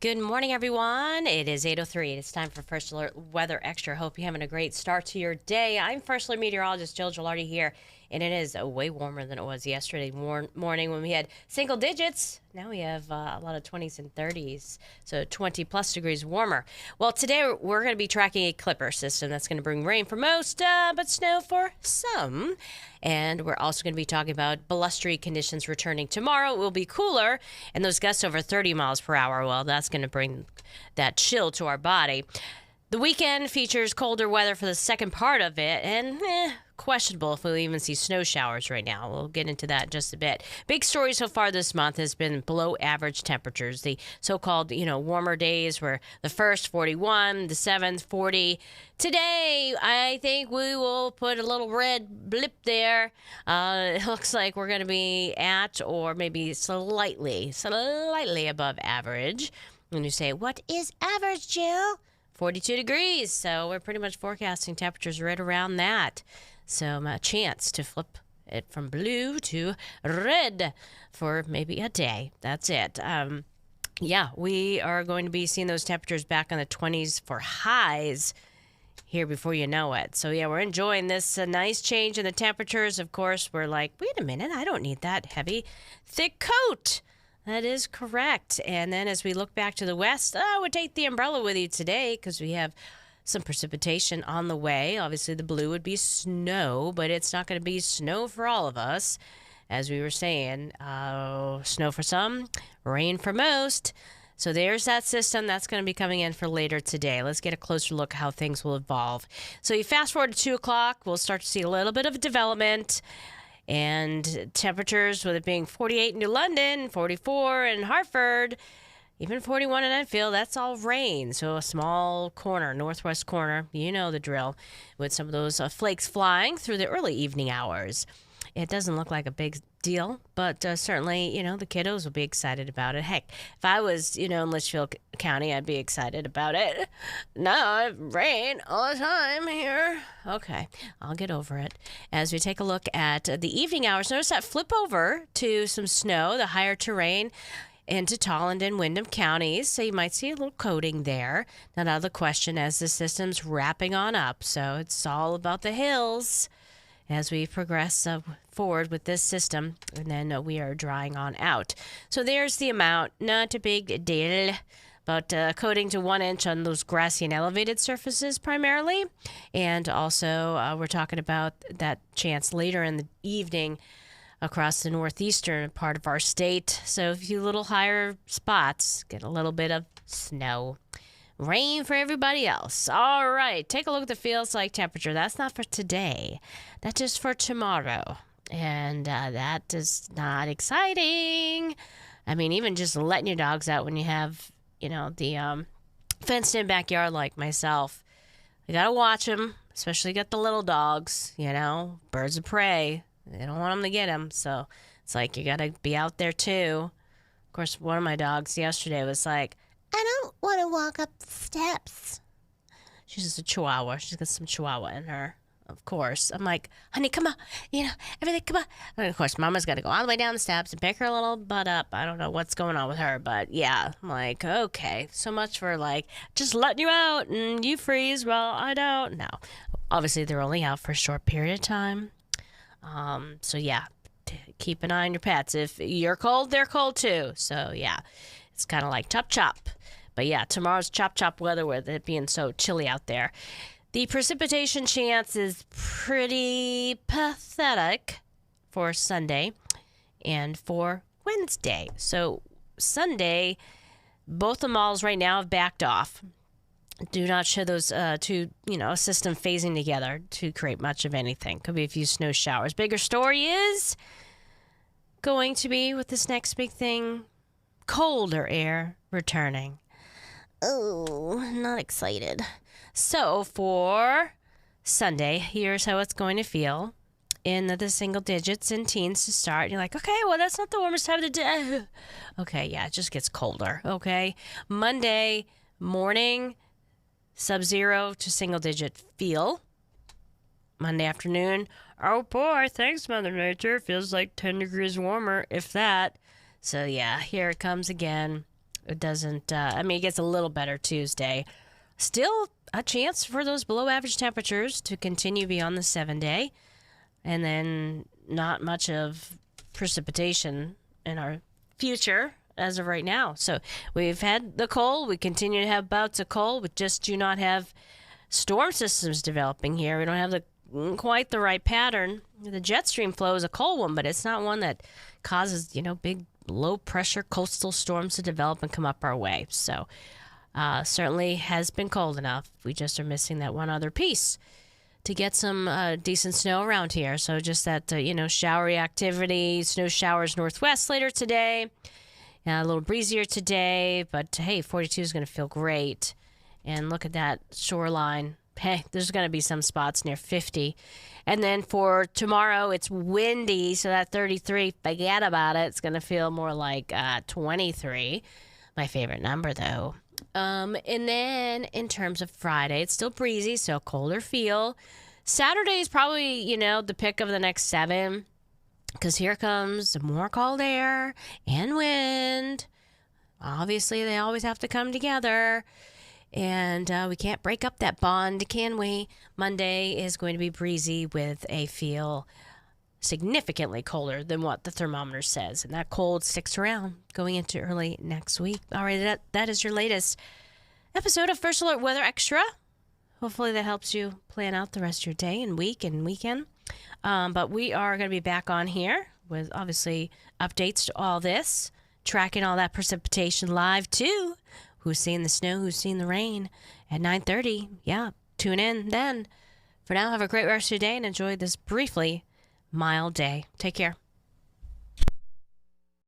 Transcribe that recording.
Good morning, everyone. It is 8:03. It's time for First Alert Weather Extra. Hope you're having a great start to your day. I'm First Alert Meteorologist Jill Gilardi here, and it is way warmer than it was yesterday morning when we had single digits. Now we have a lot of 20s and 30s, so 20 plus degrees warmer. Well, today we're going to be tracking a clipper system that's going to bring rain for most, but snow for some. And we're also going to be talking about blustery conditions returning tomorrow. It will be cooler, and those gusts over 30 miles per hour, well, that's going to bring that chill to our body. The weekend features colder weather for the second part of it, and questionable if we'll even see snow showers right now. We'll get into that in just a bit. Big story so far this month has been below average temperatures. The so-called, warmer days were the first 41, the 7th 40. Today, I think we will put a little red blip there. It looks like we're going to be at or maybe slightly above average. When you say, what is average, Jill? 42 degrees. So we're pretty much forecasting temperatures right around that. So a chance to flip it from blue to red for maybe a day. That's it. We are going to be seeing those temperatures back in the 20s for highs here before you know it. So, we're enjoying this nice change in the temperatures. Of course, we're like, wait a minute, I don't need that heavy, thick coat. That is correct. And then as we look back to the west, I would take the umbrella with you today because we have some precipitation on the way. Obviously, the blue would be snow, but it's not going to be snow for all of us. As we were saying, snow for some, rain for most. So there's that system that's going to be coming in for later today. Let's get a closer look at how things will evolve. So you fast forward to 2 o'clock, we'll start to see a little bit of development. And temperatures, with it being 48 in New London, 44 in Hartford, even 41 in Enfield, that's all rain. So a small corner, northwest corner, you know the drill, with some of those flakes flying through the early evening hours. It doesn't look like a big deal, but certainly, the kiddos will be excited about it. Heck, if I was, in Litchfield County, I'd be excited about it. No, it rain all the time here. Okay, I'll get over it. As we take a look at the evening hours, notice that flip over to some snow, the higher terrain, into Tolland and Windham counties, so you might see a little coating there. Not out of the question as the system's wrapping on up, so it's all about the hills as we progress forward with this system, and then we are drying on out. So there's the amount. Not a big deal, but coating to 1 inch on those grassy and elevated surfaces primarily. And also we're talking about that chance later in the evening across the northeastern part of our state. So a few little higher spots get a little bit of snow. Rain for everybody else. All right, take a look at the feels like temperature. That's not for today. That's just for tomorrow. And that is not exciting. I mean, even just letting your dogs out when you have, the fenced-in backyard like myself. You got to watch them, especially get the little dogs, birds of prey. They don't want them to get them. So it's like you got to be out there too. Of course, one of my dogs yesterday was like, I don't want to walk up the steps. She's just a chihuahua. She's got some chihuahua in her, of course. I'm like, honey, come on. Everything, come on. And of course, Mama's got to go all the way down the steps and pick her little butt up. I don't know what's going on with her, but yeah. I'm like, okay. So much for just letting you out and you freeze. Well, I don't. No. Obviously, they're only out for a short period of time. So yeah, keep an eye on your pets. If you're cold, they're cold too. So yeah, it's kind of like chop chop. But yeah, tomorrow's chop weather with it being so chilly out there. The precipitation chance is pretty pathetic for Sunday and for Wednesday. So Sunday, both the malls right now have backed off. Do not show those two, a system phasing together to create much of anything. Could be a few snow showers. Bigger story is going to be with this next big thing, colder air returning. Oh, not excited. So for Sunday, here's how it's going to feel. In the single digits and teens to start. You're like, okay, well, that's not the warmest time of the day. Okay, yeah, it just gets colder, okay? Monday morning, sub-zero to single-digit feel. Monday afternoon, oh boy, thanks, Mother Nature. Feels like 10 degrees warmer, if that. So, yeah, here it comes again. It doesn't, it gets a little better Tuesday. Still a chance for those below average temperatures to continue beyond the 7-day. And then not much of precipitation in our future as of right now. So we've had the cold. We continue to have bouts of cold. We just do not have storm systems developing here. We don't have quite the right pattern. The jet stream flow is a cold one, but it's not one that causes, big low pressure coastal storms to develop and come up our way. So certainly has been cold enough. We just are missing that one other piece to get some decent snow around here. So just that, showery activity, snow showers northwest later today. A little breezier today, but hey, 42 is going to feel great. And look at that shoreline. Hey, there's going to be some spots near 50. And then for tomorrow, it's windy, so that 33, forget about it. It's going to feel more like 23. My favorite number, though. And then in terms of Friday, it's still breezy, so colder feel. Saturday is probably, the pick of the next 7, because here comes more cold air and wind. Obviously, they always have to come together. And we can't break up that bond, can we? Monday is going to be breezy with a feel significantly colder than what the thermometer says. And that cold sticks around going into early next week. All right, that is your latest episode of First Alert Weather Extra. Hopefully that helps you plan out the rest of your day and week and weekend. But we are going to be back on here with, obviously, updates to all this, tracking all that precipitation live, too. Who's seen the snow, who's seen the rain at 9:30. Yeah, tune in then. For now, have a great rest of your day and enjoy this briefly mild day. Take care.